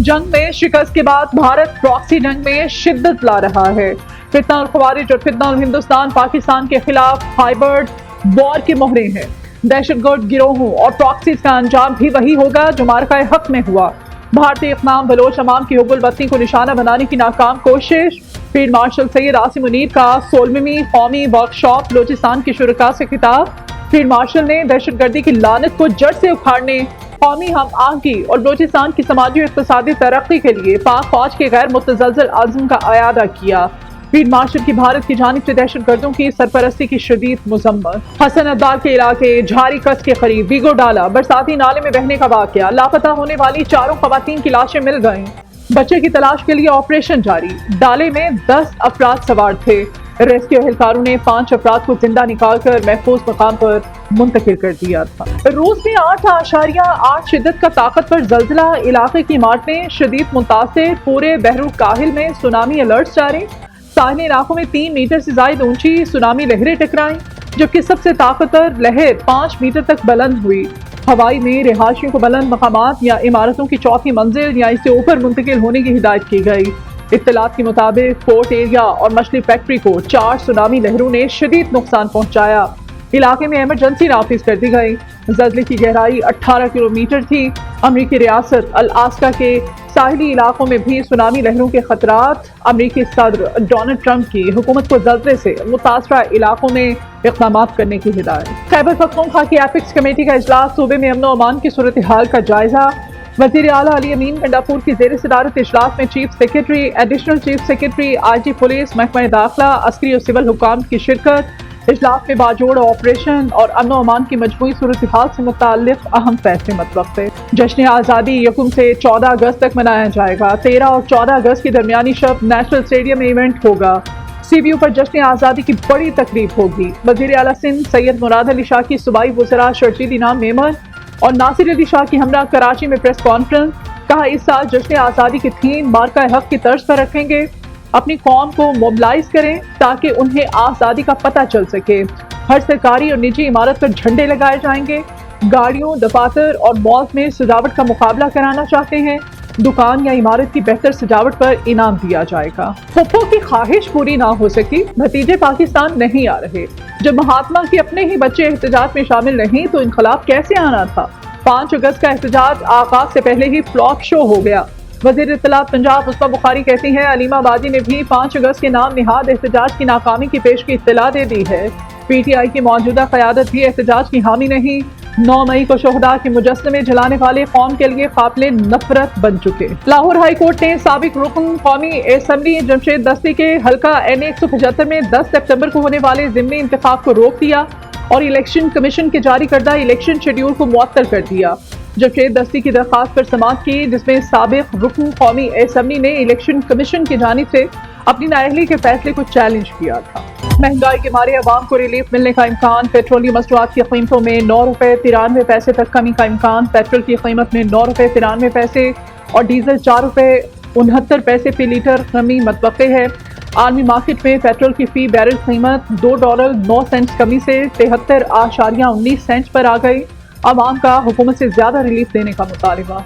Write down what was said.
جنگ میں شکست کے بعد بھارت پراکسی جنگ میں شدت لا رہا ہے۔ فتنہ الخوارج اور فتنہ الہندوستان پاکستان کے خلاف ہائبرڈ وار کے مہرے ہیں۔ دہشت گرد گروہوں اور پراکسیز کا انجام بھی وہی ہوگا جو معرکہ حق میں ہوا۔ بھارتی اقدام بلوچ عوام کی حب الوطنی کو نشانہ بنانے کی ناکام کوشش۔ فیلڈ مارشل سید عاصم منیر کا 16ویں قومی ورکشاپ بلوچستان کے شرکاء سے خطاب۔ فیلڈ مارشل نے دہشت گردی کی لعنت کو جڑ سے اکھاڑنے، قومی ہم آہنگی اور بلوچستان کی سماجی و اقتصادی ترقی کے لیے پاک فوج کے غیر متزلزل عزم کا اعادہ کیا۔ فیلڈ مارشل کی بھارت کی جانب سے دہشت گردوں کی سرپرستی کی شدید مذمت۔ حسن عبدال کے علاقے جھاری کس کے قریب ویگو ڈالا برساتی نالے میں بہنے کا واقعہ، لاپتہ ہونے والی 4 خواتین کی لاشیں مل گئیں۔ بچے کی تلاش کے لیے آپریشن جاری، ڈالے میں 10 افراد سوار تھے۔ ریسکیو اہلکاروں نے 5 افراد کو زندہ نکال کر محفوظ مقام پر منتقل کر دیا تھا۔ روس میں 8.8 شدت کا طاقت پر زلزلہ، علاقے کی عمارتیں شدید متاثر، پورے بحر الکاہل میں سونامی الرٹس جاری۔ ساحلی علاقوں میں 3 میٹر سے زائد اونچی سونامی لہریں ٹکرائیں، جبکہ سب سے طاقتور لہر 5 میٹر تک بلند ہوئی۔ ہوائی میں رہائشیوں کو بلند مقامات یا عمارتوں کی چوتھی منزل یا اس سے اوپر منتقل ہونے کی ہدایت کی گئی۔ اطلاعات کے مطابق پورٹ ایریا اور مچھلی فیکٹری کو 4 سونامی لہروں نے شدید نقصان پہنچایا۔ علاقے میں ایمرجنسی نافذ کر دی گئی۔ زلزلے کی گہرائی 18 کلومیٹر تھی۔ امریکی ریاست الاسکا کے ساحلی علاقوں میں بھی سونامی لہروں کے خطرات۔ امریکی صدر ڈونلڈ ٹرمپ کی حکومت کو زلزلے سے متاثرہ علاقوں میں اقدامات کرنے کی ہدایت۔ خیبر پختونخوا کی ایپکس کمیٹی کا اجلاس، صوبے میں امن و امان کی صورتحال کا جائزہ۔ وزیر اعلیٰ علی امین گنڈاپور کی زیر صدارت اجلاس میں chief secretary, additional chief secretary, IG جی پولیس، محکمہ داخلہ، عسکری اور سول حکام کی شرکت۔ اجلاس میں باجوڑ آپریشن اور امن و امان کی مجموعی صورتحال سے متعلق اہم فیصلے متوقع۔ جشن آزادی 1 سے 14 اگست تک منایا جائے گا۔ 13 اور 14 اگست کی درمیانی شب نیشنل اسٹیڈیم میں ایونٹ ہوگا۔ سی بی یو پر جشن آزادی کی بڑی تقریب ہوگی۔ وزیر اعلیٰ سندھ سید مراد علی شاہ کی صوبائی وزراء شرجیل انعام میمن اور ناصر علی شاہ کی ہمراہ کراچی میں پریس کانفرنس۔ کہا اس سال جشن آزادی کی تھیم مارکہ حق کی طرز پر رکھیں گے۔ اپنی قوم کو موبلائز کریں تاکہ انہیں آزادی کا پتہ چل سکے۔ ہر سرکاری اور نجی عمارت پر جھنڈے لگائے جائیں گے۔ گاڑیوں، دفاتر اور مالز میں سجاوٹ کا مقابلہ کرانا چاہتے ہیں۔ دکان یا عمارت کی بہتر سجاوٹ پر انعام دیا جائے گا۔ پھپھو کی خواہش پوری نہ ہو سکی، بھتیجے پاکستان نہیں آ رہے۔ جب مہاتما کے اپنے ہی بچے احتجاج میں شامل نہیں تو انقلاب کیسے آنا تھا؟ 5 اگست کا احتجاج آغاز سے پہلے ہی فلاپ شو ہو گیا۔ وزیر اطلاعات پنجاب عصمت بخاری کہتی ہیں علیمہ آبادی نے بھی 5 اگست کے نام نہاد احتجاج کی ناکامی کی پیش کی اطلاع دے دی ہے۔ پی ٹی آئی کی موجودہ قیادت بھی احتجاج کی حامی نہیں۔ 9 مئی کو شہداء کے مجسمے جلانے والے قوم کے لیے قابل نفرت بن چکے۔ لاہور ہائی کورٹ نے سابق رکن قومی اسمبلی جمشید دستی کے حلقہ این 175 میں 10 سپتمبر کو ہونے والے ضمنی انتخاب کو روک دیا اور الیکشن کمیشن کے جاری کردہ الیکشن شیڈول کو معطل کر دیا۔ جمشید دستی کی درخواست پر سماعت کی، جس میں سابق رکن قومی اسمبلی نے الیکشن کمیشن کی جانب سے اپنی نااہلی کے فیصلے کو چیلنج کیا تھا۔ مہنگائی کے مارے عوام کو ریلیف ملنے کا امکان، پیٹرولیم مصنوعات کی قیمتوں میں 9 روپے 93 پیسے تک کمی کا امکان، پیٹرول کی قیمت میں 9 روپے 93 پیسے اور ڈیزل 4 روپے 69 پیسے فی لیٹر کمی متوقع ہے۔ عالمی مارکیٹ میں پیٹرول کی فی بیرل قیمت $2.09 کمی سے 73.19 سینٹ پر آ گئی۔ عوام کا حکومت سے زیادہ ریلیف دینے کا مطالبہ۔